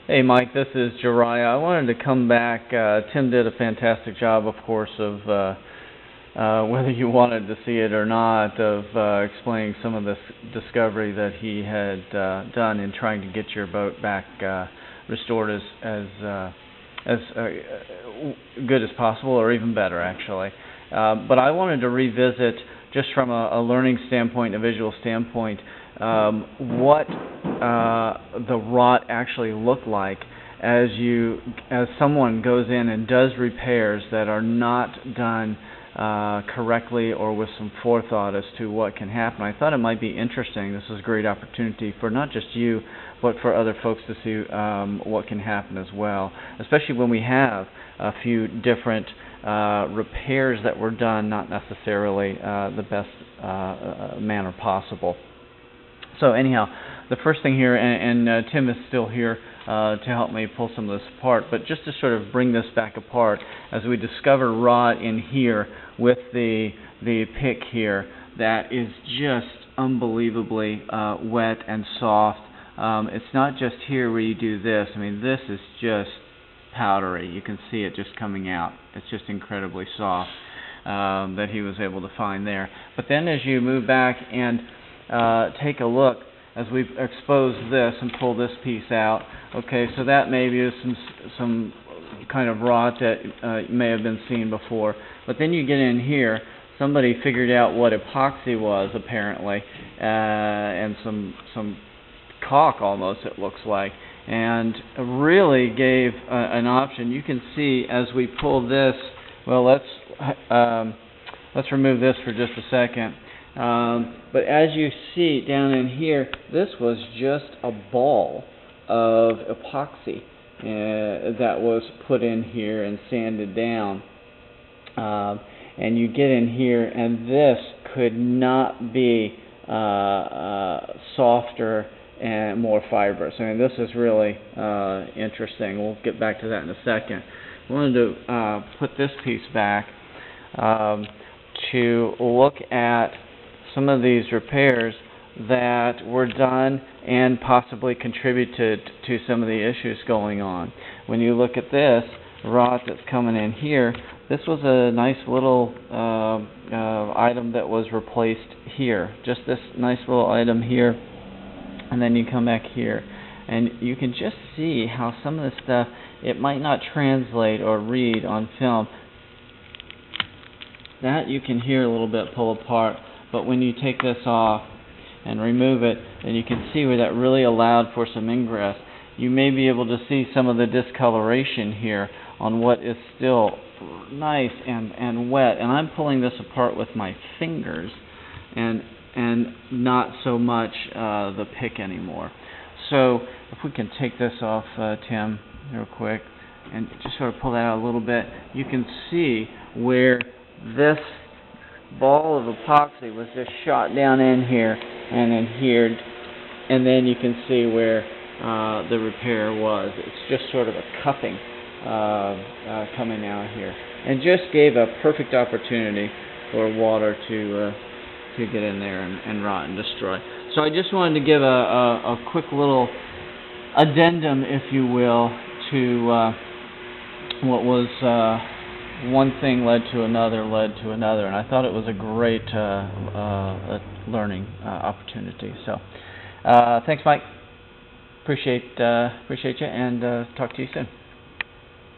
Hey Mike, this is Jariah. I wanted to come back. Tim did a fantastic job, of course, of whether you wanted to see it or not, of explaining some of this discovery that he had done in trying to get your boat back restored as good as possible, or even better, actually. But I wanted to revisit, just from a learning standpoint, a visual standpoint, what the rot actually looked like as someone goes in and does repairs that are not done correctly or with some forethought as to what can happen. I thought it might be interesting. This is a great opportunity for not just you, but for other folks to see what can happen as well, especially when we have a few different repairs that were done not necessarily the best manner possible. So anyhow, the first thing here, and Tim is still here to help me pull some of this apart, but just to sort of bring this back apart, as we discover rot in here with the pick here, that is just unbelievably wet and soft. It's not just here where you do this. I mean, this is just powdery. You can see it just coming out. It's just incredibly soft that he was able to find there. But then as you move back and take a look, as we've exposed this and pull this piece out, okay, so that maybe is some kind of rot that may have been seen before. But then you get in here, somebody figured out what epoxy was, apparently, and some caulk almost, it looks like, and really gave an option. You can see as we pull this, well, let's remove this for just a second. But as you see down in here, this was just a ball of epoxy that was put in here and sanded down. And you get in here, and this could not be softer and more fibrous. I mean, this is really interesting. We'll get back to that in a second. I wanted to put this piece back to look at some of these repairs that were done and possibly contributed to some of the issues going on. When you look at this rot that's coming in here, this was a nice little item that was replaced here. Just this nice little item here, and then you come back here. And you can just see how some of this stuff, it might not translate or read on film. That you can hear a little bit pull apart. But when you take this off and remove it, then you can see where that really allowed for some ingress. You may be able to see some of the discoloration here on what is still nice and wet. And I'm pulling this apart with my fingers and not so much the pick anymore. So if we can take this off, Tim, real quick, and just sort of pull that out a little bit, you can see where this ball of epoxy was just shot down in here and adhered, and then you can see where the repair was. It's just sort of a cupping coming out here, and just gave a perfect opportunity for water to get in there and rot and destroy. So I just wanted to give a quick little addendum, if you will, to what was one thing led to another, and I thought it was a great learning opportunity. So, thanks, Mike. Appreciate you, and talk to you soon.